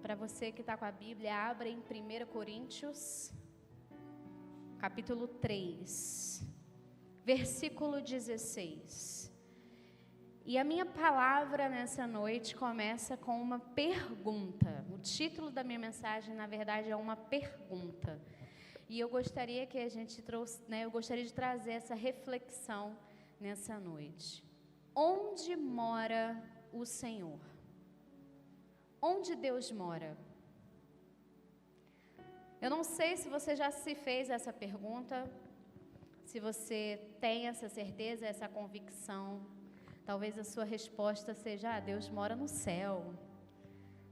Para você que está com a Bíblia, abra em 1 Coríntios, capítulo 3, versículo 16. E a minha palavra nessa noite começa com uma pergunta. O título da minha mensagem, na verdade, é uma pergunta. E eu gostaria que a gente trouxe, eu gostaria de trazer essa reflexão nessa noite. Onde mora o Senhor? Onde Deus mora? Eu não sei se você já se fez essa pergunta, se você tem essa certeza, essa convicção. Talvez a sua resposta seja: Deus mora no céu,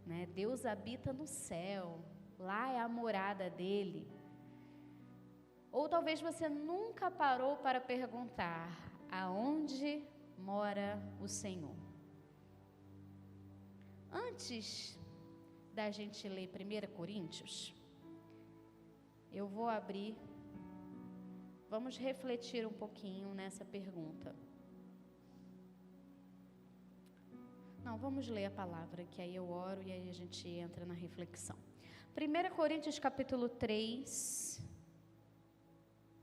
né? Deus habita no céu, lá é a morada dele. Ou talvez você nunca parou para perguntar: aonde mora o Senhor? Antes da gente ler 1 Coríntios, eu vou abrir, vamos refletir um pouquinho nessa pergunta. Não, vamos ler a palavra, que aí eu oro e aí a gente entra na reflexão. 1 Coríntios capítulo 3,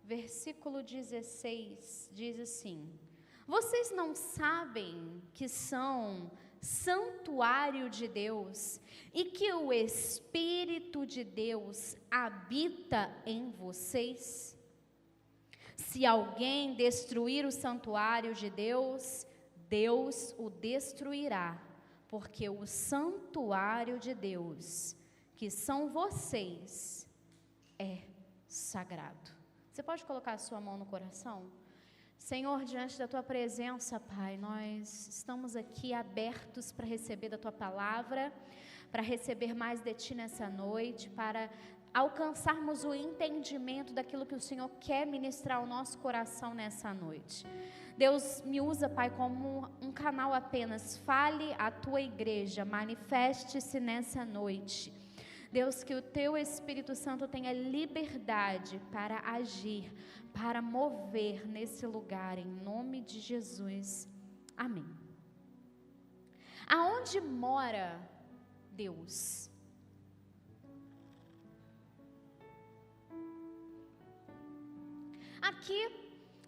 versículo 16, diz assim: vocês não sabem que são santuário de Deus e que o Espírito de Deus habita em vocês? Se alguém destruir o santuário de Deus, Deus o destruirá, porque o santuário de Deus, que são vocês, é sagrado. Você pode colocar a sua mão no coração? Senhor, diante da Tua presença, Pai, nós estamos aqui abertos para receber da Tua palavra, para receber mais de Ti nessa noite, para alcançarmos o entendimento daquilo que o Senhor quer ministrar ao nosso coração nessa noite. Deus, me usa, Pai, como um canal apenas. Fale à Tua igreja, manifeste-se nessa noite. Deus, que o Teu Espírito Santo tenha liberdade para agir, para mover nesse lugar, em nome de Jesus. Amém. Aonde mora Deus? Aqui,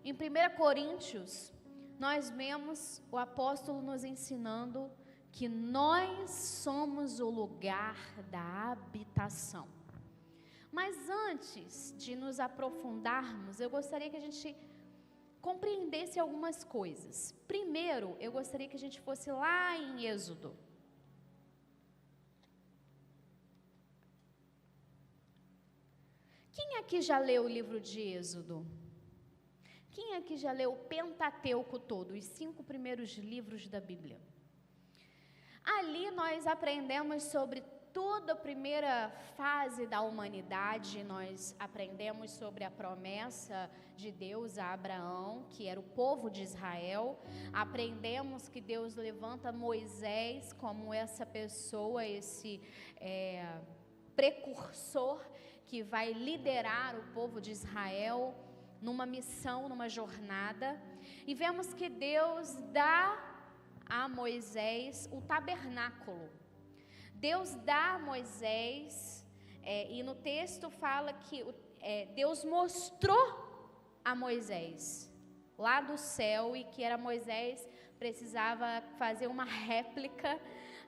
em 1 Coríntios, nós vemos o apóstolo nos ensinando que nós somos o lugar da habitação. Mas antes de nos aprofundarmos, eu gostaria que a gente compreendesse algumas coisas. Primeiro, eu gostaria que a gente fosse lá em Êxodo. Quem aqui já leu o livro de Êxodo? Quem aqui já leu o Pentateuco todo, os 5 primeiros livros da Bíblia? Ali nós aprendemos sobre toda a primeira fase da humanidade, nós aprendemos sobre a promessa de Deus a Abraão, que era o povo de Israel. Aprendemos que Deus levanta Moisés como essa pessoa, esse precursor que vai liderar o povo de Israel numa missão, numa jornada. E vemos que Deus dá a Moisés o tabernáculo. Deus dá a Moisés, e no texto fala que Deus mostrou a Moisés lá do céu, e que era Moisés precisava fazer uma réplica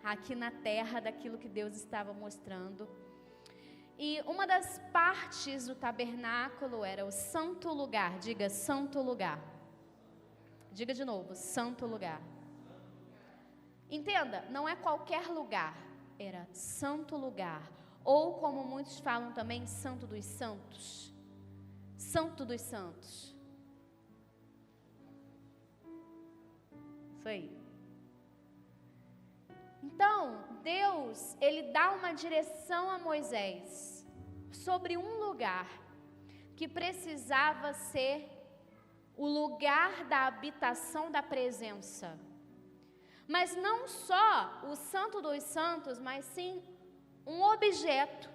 aqui na terra daquilo que Deus estava mostrando. E uma das partes do tabernáculo era o santo lugar. Diga, santo lugar. Diga de novo, santo lugar. Entenda, não é qualquer lugar, era santo lugar. Ou como muitos falam também, santo dos santos. Santo dos santos. Isso aí. Então, Deus, Ele dá uma direção a Moisés sobre um lugar que precisava ser o lugar da habitação da presença. Mas não só o Santo dos Santos, mas sim um objeto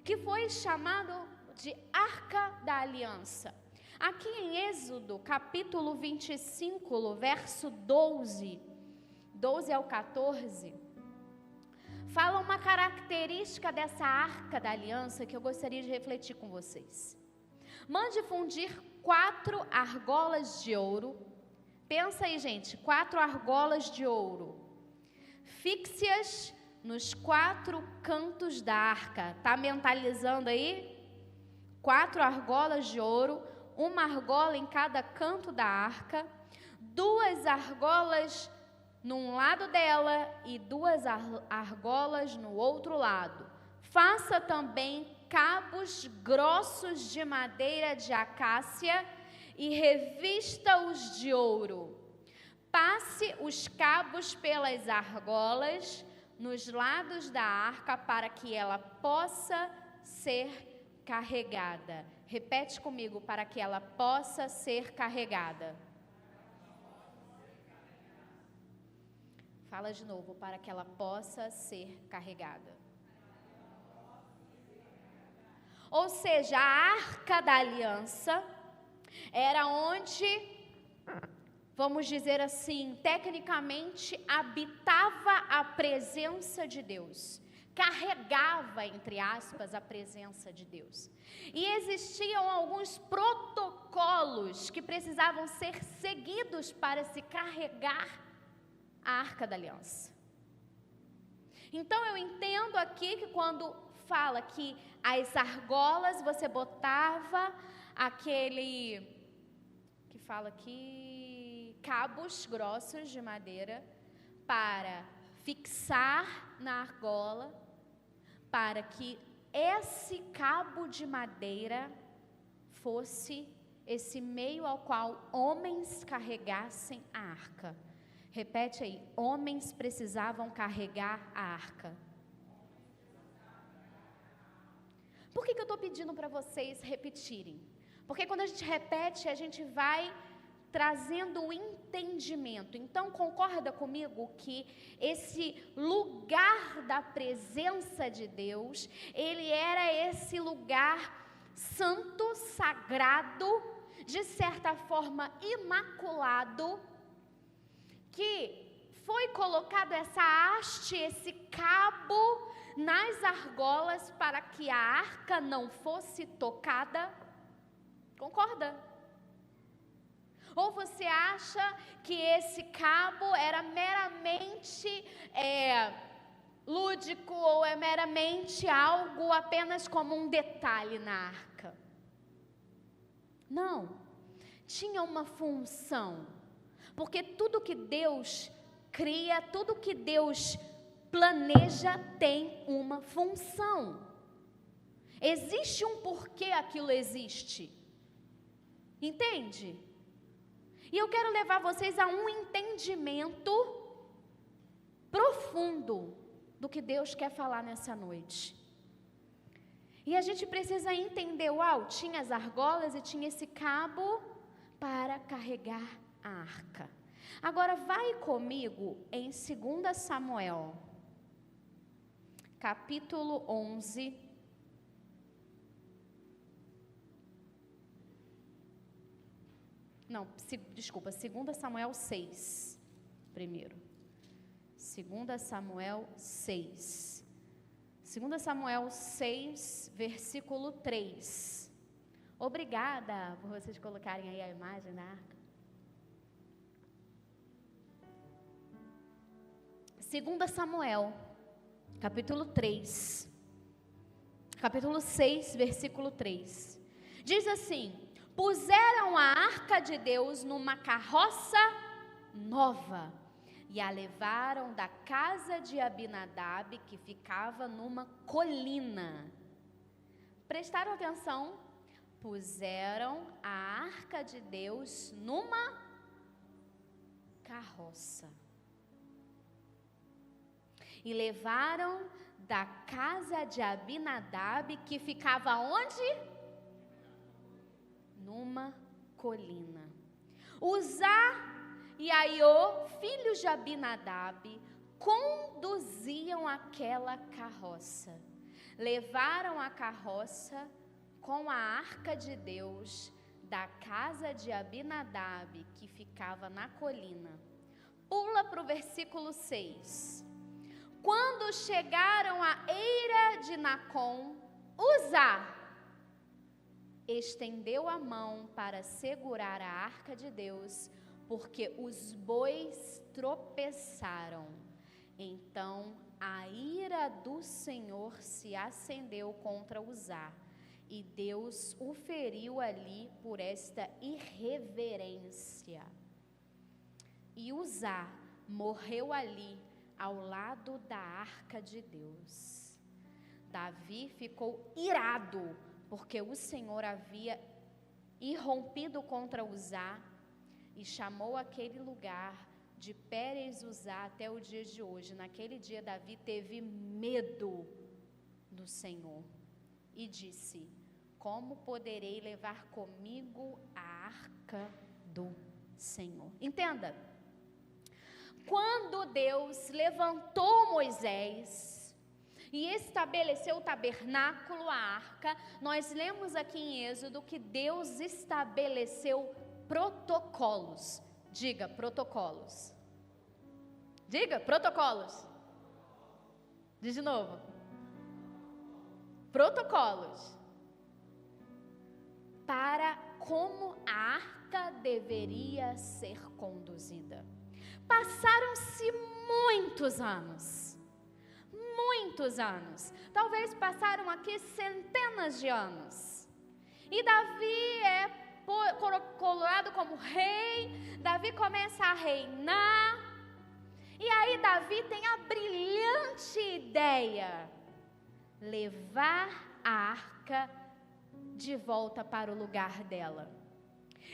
que foi chamado de Arca da Aliança. Aqui em Êxodo, capítulo 25, verso 12 ao 14, fala uma característica dessa arca da aliança que eu gostaria de refletir com vocês. Mande fundir 4 argolas de ouro. Pensa aí, gente, 4 argolas de ouro. Fixe-as nos 4 cantos da arca. Tá mentalizando aí? 4 argolas de ouro, uma argola em cada canto da arca, 2 argolas num lado dela e 2 argolas no outro lado. Faça também cabos grossos de madeira de acácia e revista-os de ouro. Passe os cabos pelas argolas nos lados da arca para que ela possa ser carregada. Repete comigo, para que ela possa ser carregada. Fala de novo, para que ela possa ser carregada. Ou seja, a arca da aliança era onde, vamos dizer assim, tecnicamente habitava a presença de Deus. Carregava, entre aspas, a presença de Deus. E existiam alguns protocolos que precisavam ser seguidos para se carregar a Arca da Aliança. Então eu entendo aqui que quando fala que as argolas você botava aquele, que fala aqui, cabos grossos de madeira para fixar na argola, para que esse cabo de madeira fosse esse meio ao qual homens carregassem a arca. Repete aí, homens precisavam carregar a arca. Por que eu estou pedindo para vocês repetirem? Porque quando a gente repete, a gente vai trazendo um entendimento. Então, concorda comigo que esse lugar da presença de Deus, ele era esse lugar santo, sagrado, de certa forma imaculado, que foi colocado essa haste, esse cabo nas argolas para que a arca não fosse tocada. Concorda? Ou você acha que esse cabo era meramente lúdico ou é meramente algo apenas como um detalhe na arca? Não, tinha uma função, porque tudo que Deus cria, tudo que Deus planeja tem uma função. Existe um porquê aquilo existe. Entende? E eu quero levar vocês a um entendimento profundo do que Deus quer falar nessa noite. E a gente precisa entender, tinha as argolas e tinha esse cabo para carregar a arca. Agora vai comigo em 2 Samuel, capítulo 11. Não, desculpa, 2 Samuel 6, primeiro. 2 Samuel 6. 2 Samuel 6, versículo 3. Obrigada por vocês colocarem aí a imagem da arca. 2 Samuel, capítulo 3. Capítulo 6, versículo 3. Diz assim: puseram a arca de Deus numa carroça nova e a levaram da casa de Abinadab, que ficava numa colina. Prestaram atenção? Puseram a arca de Deus numa carroça e levaram da casa de Abinadab, que ficava onde? Numa colina. Uzá e Aiô, filhos de Abinadab, conduziam aquela carroça. Levaram a carroça com a arca de Deus da casa de Abinadab, que ficava na colina. Pula para o versículo 6. Quando quando chegaram à eira de Nacon, Uzá estendeu a mão para segurar a arca de Deus, porque os bois tropeçaram. Então a ira do Senhor se acendeu contra Uzá, e Deus o feriu ali por esta irreverência. E Uzá morreu ali, ao lado da arca de Deus. Davi ficou irado, porque o Senhor havia irrompido contra Uzá, e chamou aquele lugar de Pérez Uzá até o dia de hoje. Naquele dia Davi teve medo do Senhor e disse: como poderei levar comigo a arca do Senhor? Entenda, quando Deus levantou Moisés e estabeleceu o tabernáculo, a arca, nós lemos aqui em Êxodo que Deus estabeleceu protocolos. Diga, protocolos. Diga, protocolos. Diz de novo. Protocolos. Para como a arca deveria ser conduzida. Passaram-se muitos anos. Muitos anos. Talvez passaram aqui centenas de anos. E Davi é coroado como rei. Davi começa a reinar. E aí Davi tem a brilhante ideia: levar a arca de volta para o lugar dela.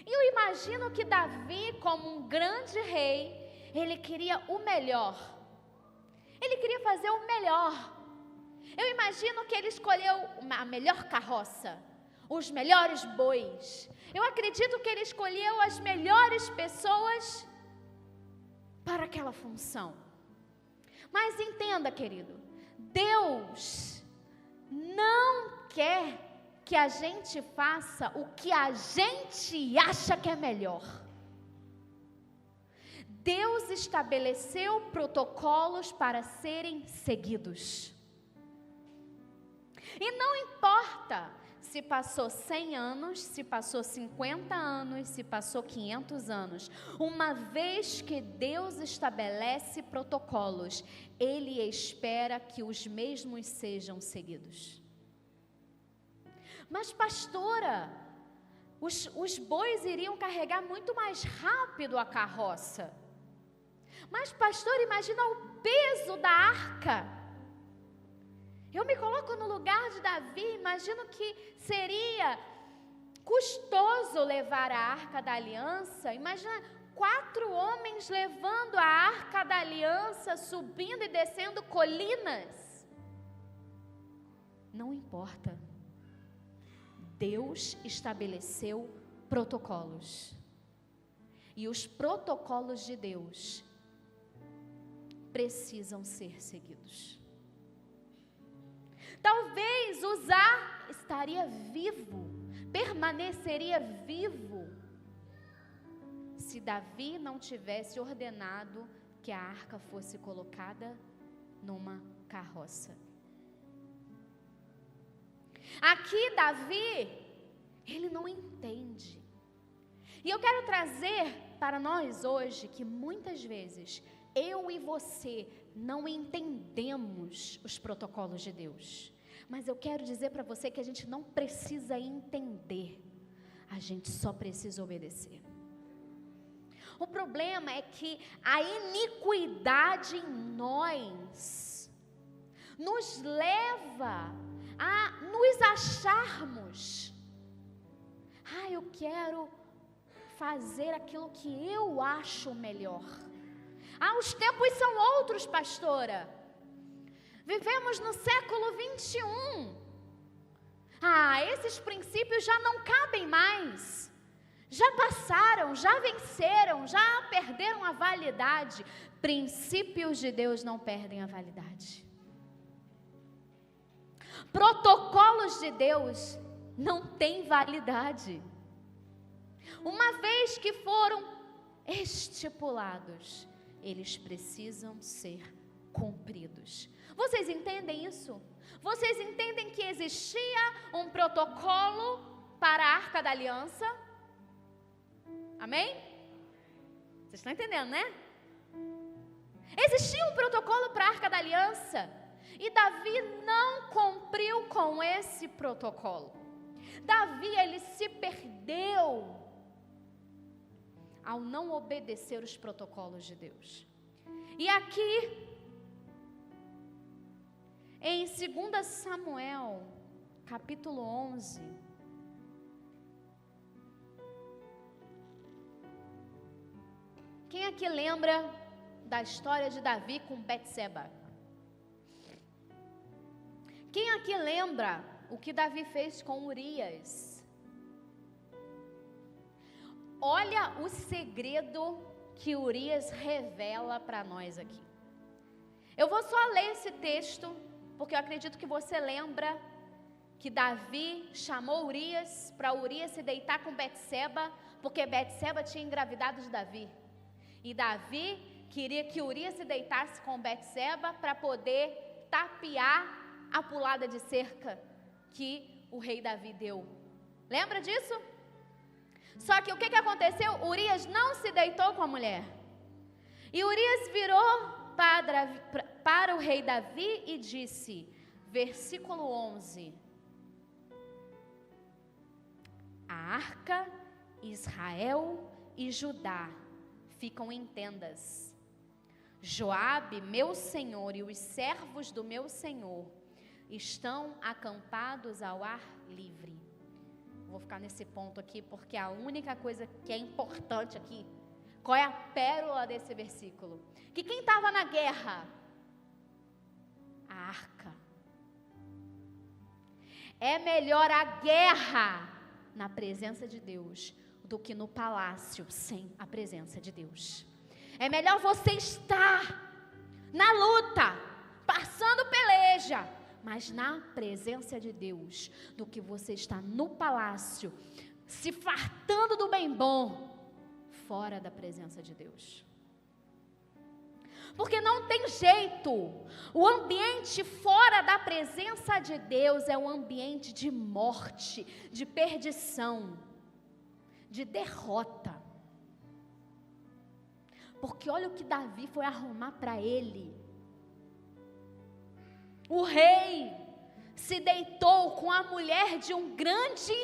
E eu imagino que Davi, como um grande rei, ele queria o melhor. Ele queria fazer o melhor. Eu imagino que ele escolheu a melhor carroça, os melhores bois. Eu acredito que ele escolheu as melhores pessoas para aquela função. Mas entenda, querido, Deus não quer que a gente faça o que a gente acha que é melhor. Deus estabeleceu protocolos para serem seguidos. E não importa se passou 100 anos, se passou 50 anos, se passou 500 anos. Uma vez que Deus estabelece protocolos, Ele espera que os mesmos sejam seguidos. Mas pastora, os bois iriam carregar muito mais rápido a carroça. Mas pastor, imagina o peso da arca. Eu me coloco no lugar de Davi, imagino que seria custoso levar a arca da aliança. Imagina 4 homens levando a arca da aliança, subindo e descendo colinas. Não importa. Deus estabeleceu protocolos. E os protocolos de Deus precisam ser seguidos. Talvez Uzá estaria vivo, permaneceria vivo, se Davi não tivesse ordenado que a arca fosse colocada numa carroça. Aqui Davi, ele não entende. E eu quero trazer para nós hoje que muitas vezes eu e você não entendemos os protocolos de Deus. Mas eu quero dizer para você que a gente não precisa entender, a gente só precisa obedecer. O problema é que a iniquidade em nós nos leva a nos acharmos: eu quero fazer aquilo que eu acho melhor. Os tempos são outros, pastora. Vivemos no século 21. Esses princípios já não cabem mais. Já passaram, já venceram, já perderam a validade. Princípios de Deus não perdem a validade. Protocolos de Deus não têm validade. Uma vez que foram estipulados, eles precisam ser cumpridos. Você Vocês entendem isso? Vocês entendem que existia um protocolo para a Arca da Aliança? Amém? Vocês estão entendendo, né? Existia um protocolo para a Arca da Aliança. E Davi não cumpriu com esse protocolo. Davi, ele se perdeu ao não obedecer os protocolos de Deus. E aqui, em 2 Samuel, capítulo 11, quem aqui lembra da história de Davi com Betseba? Quem aqui lembra o que Davi fez com Urias? Olha o segredo que Urias revela para nós aqui. Eu vou só ler esse texto, porque eu acredito que você lembra que Davi chamou Urias para Urias se deitar com Betseba, porque Betseba tinha engravidado de Davi. E Davi queria que Urias se deitasse com Betseba para poder tapear a pulada de cerca que o rei Davi deu. Lembra disso? Só que o que aconteceu? Urias não se deitou com a mulher. E Urias virou para o rei Davi e disse, versículo 11: a arca, Israel e Judá ficam em tendas. Joabe, meu senhor, e os servos do meu senhor estão acampados ao ar livre. Vou ficar nesse ponto aqui, porque a única coisa que é importante aqui, qual é a pérola desse versículo? Que quem estava na guerra? A arca. É melhor a guerra na presença de Deus do que no palácio sem a presença de Deus. É melhor você estar na luta, passando peleja, mas na presença de Deus, do que você está no palácio, se fartando do bem bom, fora da presença de Deus. Porque não tem jeito, o ambiente fora da presença de Deus é um ambiente de morte, de perdição, de derrota. Porque olha o que Davi foi arrumar para ele. O rei se deitou com a mulher de um grande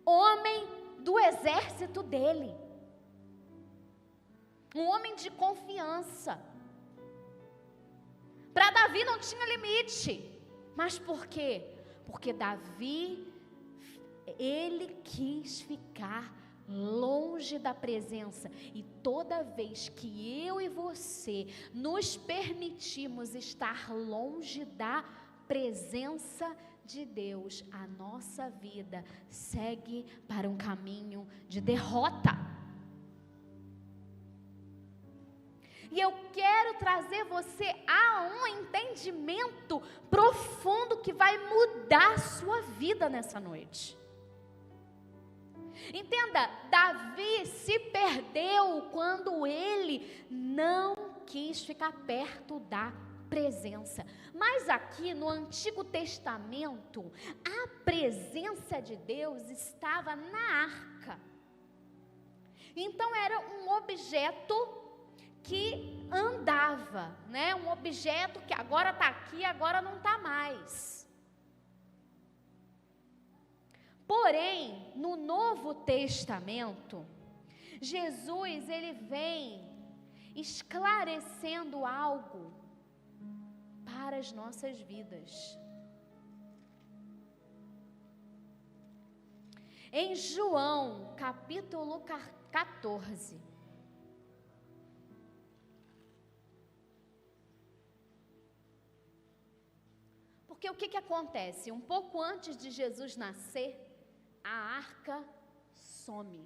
homem do exército dele. Um homem de confiança. Para Davi não tinha limite. Mas por quê? Porque Davi, ele quis ficar longe da presença. E toda vez que eu e você nos permitimos estar longe da presença de Deus, a nossa vida segue para um caminho de derrota. E eu quero trazer você a um entendimento profundo que vai mudar a sua vida nessa noite. Entenda, Davi se perdeu quando ele não quis ficar perto da presença. Mas aqui no Antigo Testamento, a presença de Deus estava na arca. Então era um objeto que andava, né? Um objeto que agora está aqui, agora não está mais. Porém, no Novo Testamento, Jesus, ele vem esclarecendo algo para as nossas vidas. Em João, capítulo 14, porque o que acontece? Um pouco antes de Jesus nascer, a arca some.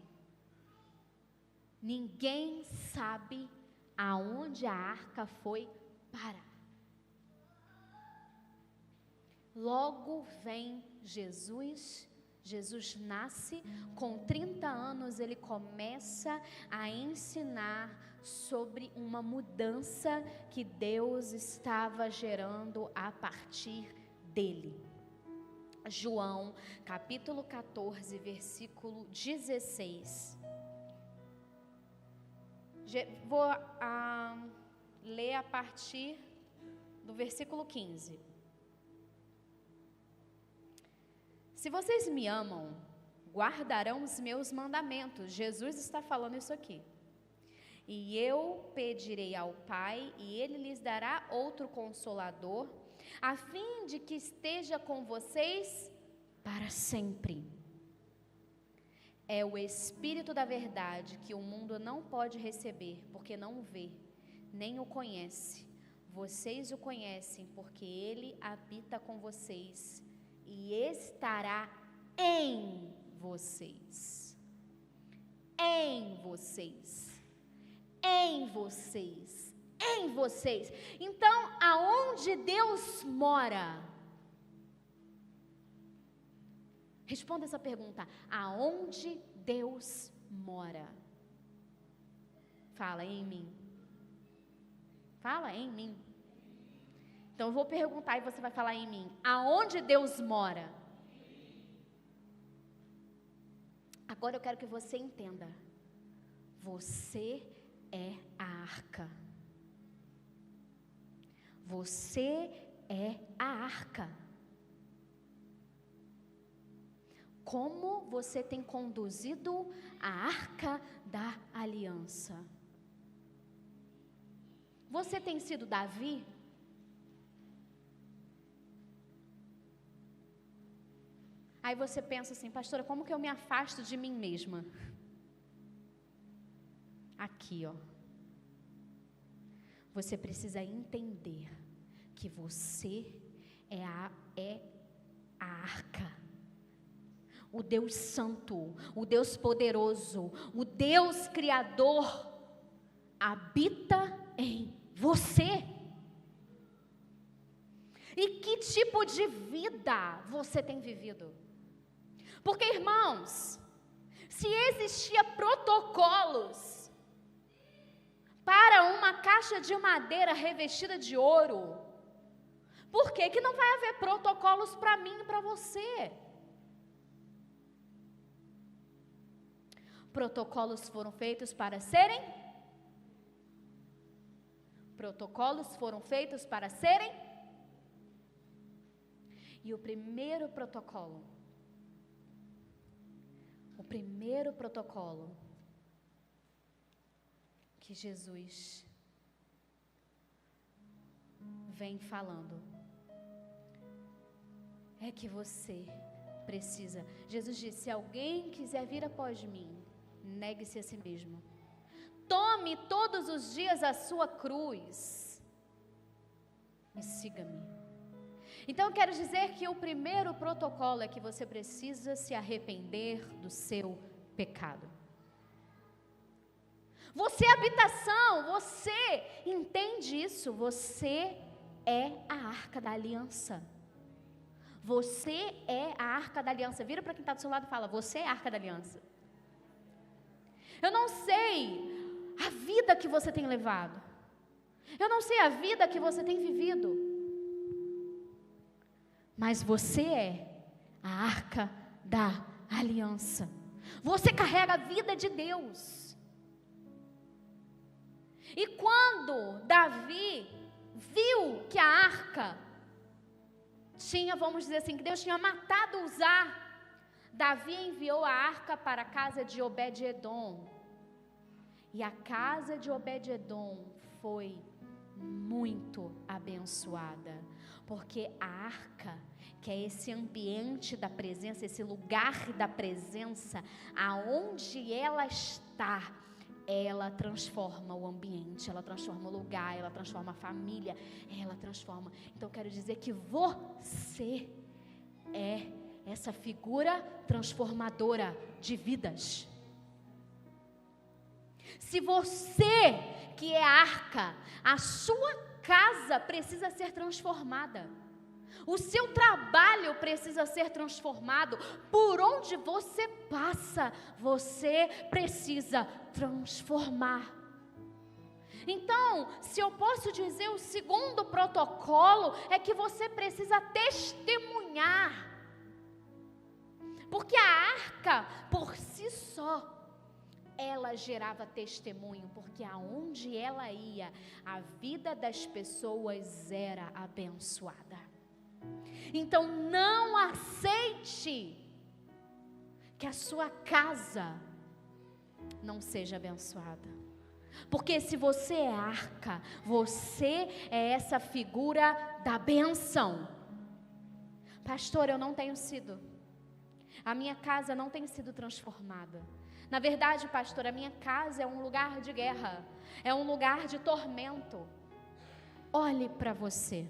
Ninguém sabe aonde a arca foi parar. Logo vem Jesus. Jesus nasce, com 30 anos ele começa a ensinar sobre uma mudança que Deus estava gerando a partir dele. João, capítulo 14, versículo 16. Vou ler a partir do versículo 15. Se vocês me amam, guardarão os meus mandamentos. Jesus está falando isso aqui. E eu pedirei ao Pai, e Ele lhes dará outro Consolador, a fim de que esteja com vocês para sempre. É o Espírito da verdade que o mundo não pode receber, porque não o vê, nem o conhece. Vocês o conhecem, porque Ele habita com vocês e estará em vocês. Em vocês. Em vocês. Em vocês. Então, aonde Deus mora? Responda essa pergunta. Aonde Deus mora? Fala em mim. Fala em mim. Então eu vou perguntar e você vai falar em mim. Aonde Deus mora? Agora eu quero que você entenda. Você é a arca. Você é a arca. Como você tem conduzido a arca da aliança? Você tem sido Davi? Aí você pensa assim, pastora, como que eu me afasto de mim mesma? Aqui, ó. Você precisa entender que você é a arca. O Deus Santo, o Deus poderoso, o Deus Criador habita em você. E que tipo de vida você tem vivido? Porque, irmãos, se existia protocolos para uma caixa de madeira revestida de ouro, por que que não vai haver protocolos para mim e para você? Protocolos foram feitos para serem? Protocolos foram feitos para serem? E o primeiro protocolo que Jesus vem falando é que você precisa. Jesus disse: se alguém quiser vir após mim, negue-se a si mesmo. Tome todos os dias a sua cruz e siga-me. Então eu quero dizer que o primeiro protocolo é que você precisa se arrepender do seu pecado. Você é habitação, você entende isso, você é a arca da aliança. Você é a arca da aliança. Vira para quem está do seu lado e fala: você é a arca da aliança. Eu não sei a vida que você tem levado. Eu não sei a vida que você tem vivido. Mas você é a arca da aliança. Você carrega a vida de Deus. E quando Davi viu que a arca tinha, vamos dizer assim, que Deus tinha matado Uzá, Davi enviou a arca para a casa de Obed-edom. E a casa de Obed-edom foi muito abençoada, porque a arca, que é esse ambiente da presença, esse lugar da presença, aonde ela está, ela transforma o ambiente, ela transforma o lugar, ela transforma a família, ela transforma. Então eu quero dizer que você é essa figura transformadora de vidas. Se você que é arca, a sua casa precisa ser transformada. O seu trabalho precisa ser transformado. Por onde você passa, você precisa transformar. Então, se eu posso dizer, o segundo protocolo é que você precisa testemunhar. Porque a arca, por si só, ela gerava testemunho, porque aonde ela ia, a vida das pessoas era abençoada. Então não aceite que a sua casa não seja abençoada. Porque se você é arca, você é essa figura da bênção. Pastor, eu não tenho sido. A minha casa não tem sido transformada. Na verdade, pastor, a minha casa é um lugar de guerra, é um lugar de tormento. Olhe para você.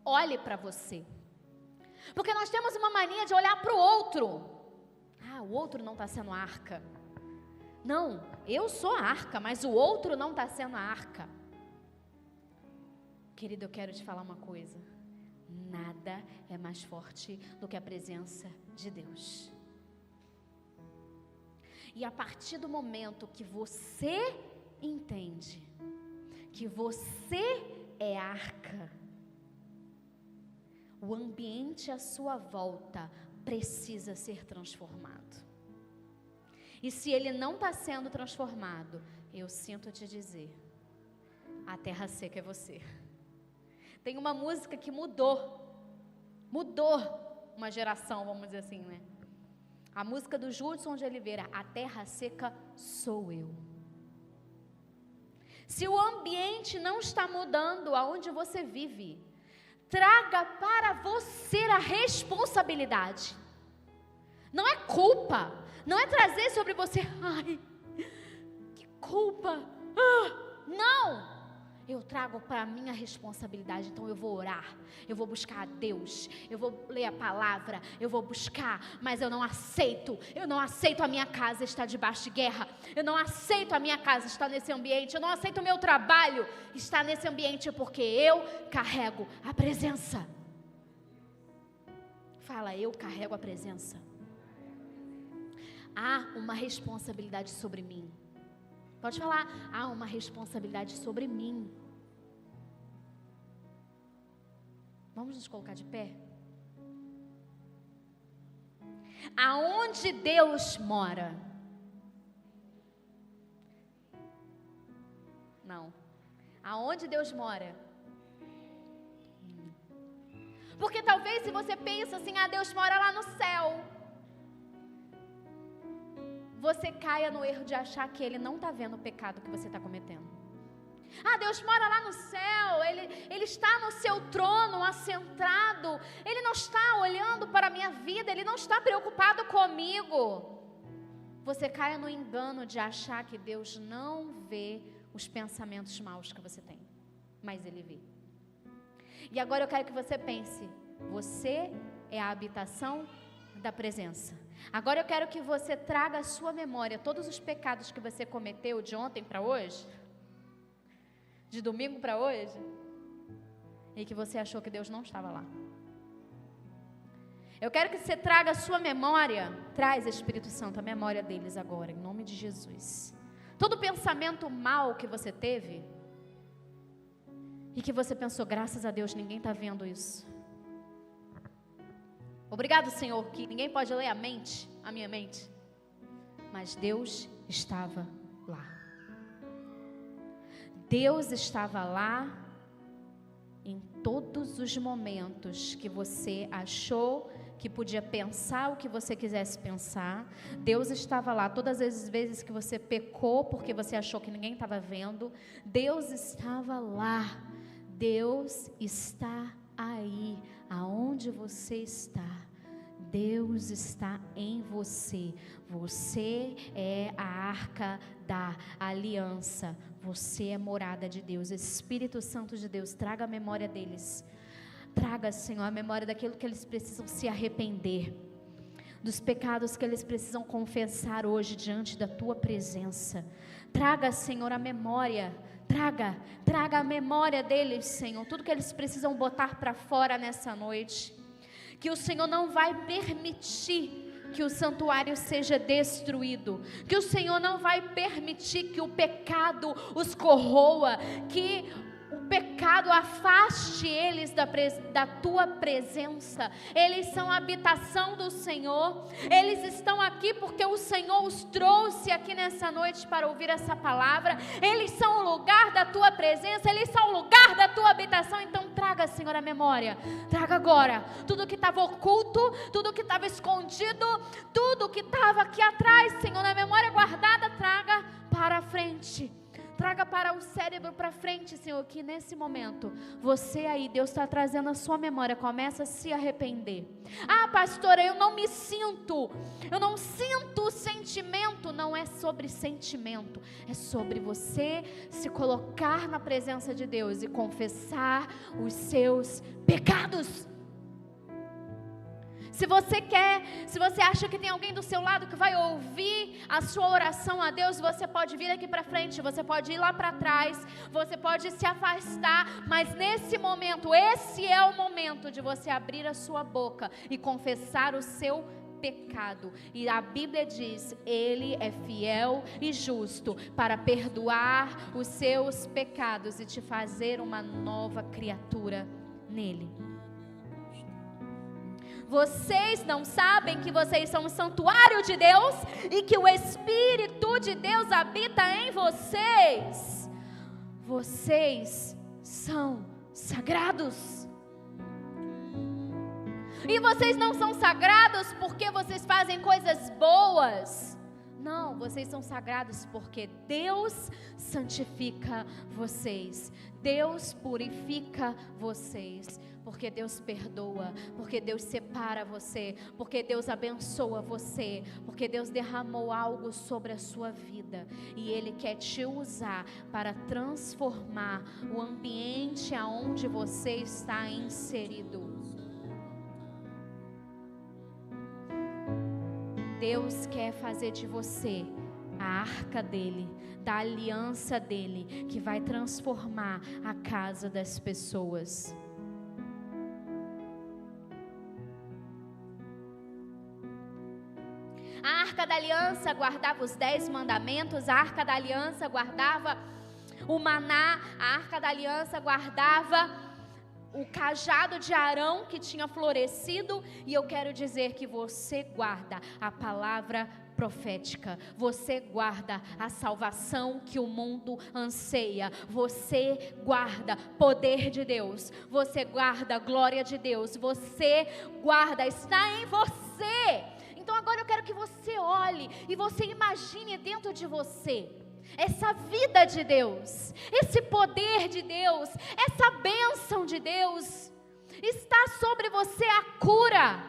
Olhe para você. Porque nós temos uma mania de olhar para o outro. Ah, o outro não está sendo arca. Não, eu sou a arca, mas o outro não está sendo a arca. Querido, eu quero te falar uma coisa. Nada é mais forte do que a presença de Deus. E a partir do momento que você entende que você é arca, o ambiente à sua volta precisa ser transformado. E se ele não está sendo transformado, eu sinto te dizer, a terra seca é você. Tem uma música que mudou uma geração, vamos dizer assim, né? A música do Judson de Oliveira, a terra seca sou eu. Se o ambiente não está mudando aonde você vive, traga para você a responsabilidade. Não é culpa, não é trazer sobre você, ai, que culpa, não. Eu trago para a minha responsabilidade, então eu vou orar, eu vou buscar a Deus, eu vou ler a palavra, eu vou buscar, mas eu não aceito a minha casa estar debaixo de guerra, eu não aceito a minha casa estar nesse ambiente, eu não aceito o meu trabalho estar nesse ambiente, porque eu carrego a presença. Fala, eu carrego a presença. Há uma responsabilidade sobre mim. Pode falar, há uma responsabilidade sobre mim. Vamos nos colocar de pé? Aonde Deus mora? Não. Aonde Deus mora? Porque talvez se você pensa assim, Deus mora lá no céu, você caia no erro de achar que Ele não está vendo o pecado que você está cometendo. Deus mora lá no céu, Ele está no seu trono, assentado, Ele não está olhando para a minha vida, Ele não está preocupado comigo. Você caia no engano de achar que Deus não vê os pensamentos maus que você tem, mas Ele vê. E agora eu quero que você pense, você é a habitação da presença. Agora eu quero que você traga à sua memória todos os pecados que você cometeu de ontem para hoje, de domingo para hoje, e que você achou que Deus não estava lá. Eu quero que você traga à sua memória, traz Espírito Santo a memória deles agora, em nome de Jesus. Todo pensamento mal que você teve, e que você pensou, graças a Deus ninguém está vendo isso. Obrigado, Senhor, que ninguém pode ler a minha mente, mas Deus estava lá. Deus estava lá em todos os momentos que você achou que podia pensar o que você quisesse pensar. Deus estava lá todas as vezes que você pecou porque você achou que ninguém estava vendo. Deus estava lá. Deus está aí, aonde você está. Deus está em você. Você é a arca da aliança. Você é morada de Deus. Espírito Santo de Deus, traga a memória deles. Traga, Senhor, a memória daquilo que eles precisam se arrepender, dos pecados que eles precisam confessar hoje diante da Tua presença. Traga, Senhor, a memória. Traga a memória deles, Senhor. Tudo que eles precisam botar para fora nessa noite. Que o Senhor não vai permitir que o santuário seja destruído, que o Senhor não vai permitir que o pecado os corroa, que o pecado afaste eles da tua presença. Eles são a habitação do Senhor, eles estão aqui porque o Senhor os trouxe aqui nessa noite para ouvir essa palavra. Eles são o lugar da tua presença, eles são o lugar da tua habitação. Então traga, Senhor, a memória, traga agora tudo que estava oculto, tudo que estava escondido, tudo que estava aqui atrás, Senhor, na memória guardada, traga para a frente. Traga para o cérebro para frente, Senhor, que nesse momento, você aí, Deus está trazendo a sua memória, começa a se arrepender. Ah, pastora, eu não sinto o sentimento. Não é sobre sentimento, é sobre você se colocar na presença de Deus e confessar os seus pecados. Se você acha que tem alguém do seu lado que vai ouvir a sua oração a Deus, você pode vir aqui para frente, você pode ir lá para trás, você pode se afastar, mas nesse momento, esse é o momento de você abrir a sua boca e confessar o seu pecado. E a Bíblia diz, Ele é fiel e justo para perdoar os seus pecados e te fazer uma nova criatura nele. Vocês não sabem que vocês são um santuário de Deus e que o Espírito de Deus habita em vocês? Vocês são sagrados. E vocês não são sagrados porque vocês fazem coisas boas. Não, vocês são sagrados porque Deus santifica vocês. Deus purifica vocês. Porque Deus perdoa, porque Deus separa você, porque Deus abençoa você, porque Deus derramou algo sobre a sua vida e Ele quer te usar para transformar o ambiente aonde você está inserido. Deus quer fazer de você a arca dele, da aliança dele, que vai transformar a casa das pessoas. A arca da aliança guardava os 10 mandamentos, a arca da aliança guardava o maná, a arca da aliança guardava o cajado de Arão que tinha florescido, e eu quero dizer que você guarda a palavra profética, você guarda a salvação que o mundo anseia, você guarda poder de Deus, você guarda a glória de Deus, você guarda, está em você. Então agora eu quero que você olhe e você imagine dentro de você essa vida de Deus, esse poder de Deus, essa bênção de Deus. Está sobre você a cura,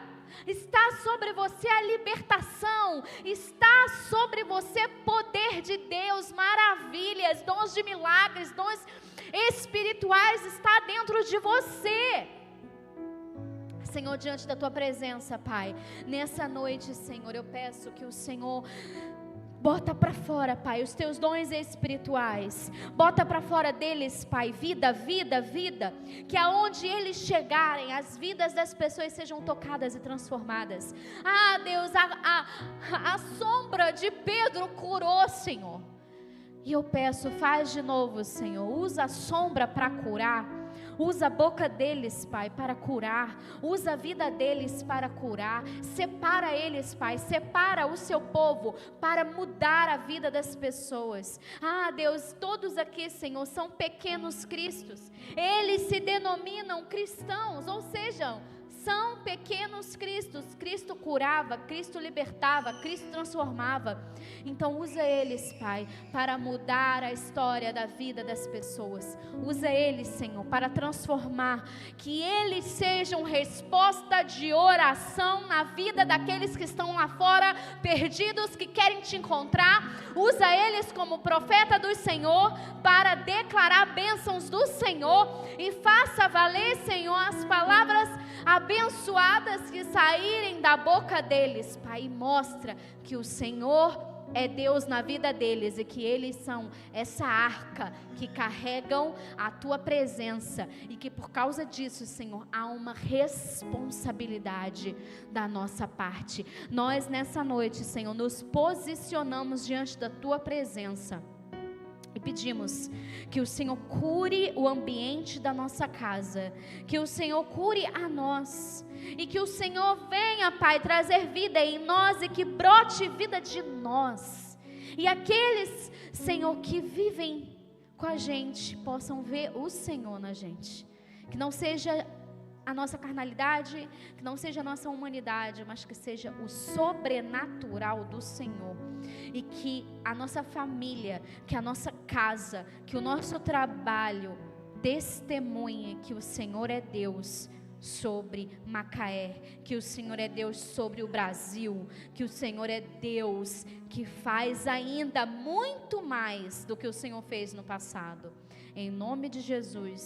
está sobre você a libertação, está sobre você poder de Deus, maravilhas, dons de milagres, dons espirituais, está dentro de você. Senhor, diante da tua presença, Pai, nessa noite, Senhor, eu peço que o Senhor bota para fora, Pai, os teus dons espirituais, bota para fora deles, Pai, vida, vida, vida, que aonde eles chegarem, as vidas das pessoas sejam tocadas e transformadas. Ah, Deus, a sombra de Pedro curou, Senhor, e eu peço, faz de novo, Senhor, usa a sombra para curar. Usa a boca deles, Pai, para curar. Usa a vida deles para curar. Separa eles, Pai. Separa o seu povo para mudar a vida das pessoas. Ah, Deus, todos aqui, Senhor, são pequenos cristos. Eles se denominam cristãos, ou seja, são pequenos cristos. Cristo curava, Cristo libertava, Cristo transformava. Então usa eles, Pai, para mudar a história da vida das pessoas. Usa eles, Senhor, para transformar, que eles sejam resposta de oração na vida daqueles que estão lá fora, perdidos, que querem te encontrar. Usa eles como profeta do Senhor, para declarar bênçãos do Senhor, e faça valer, Senhor, as palavras abençoadas que saírem da boca deles, Pai, e mostra que o Senhor é Deus na vida deles, e que eles são essa arca que carregam a tua presença, e que por causa disso, Senhor, há uma responsabilidade da nossa parte. Nós nessa noite, Senhor, nos posicionamos diante da tua presença e pedimos que o Senhor cure o ambiente da nossa casa, que o Senhor cure a nós, e que o Senhor venha, Pai, trazer vida em nós, e que brote vida de nós, e aqueles, Senhor, que vivem com a gente, possam ver o Senhor na gente, que não seja a nossa carnalidade, que não seja a nossa humanidade, mas que seja o sobrenatural do Senhor, e que a nossa família, que a nossa casa, que o nosso trabalho testemunhe que o Senhor é Deus sobre Macaé, que o Senhor é Deus sobre o Brasil, que o Senhor é Deus que faz ainda muito mais do que o Senhor fez no passado. Em nome de Jesus.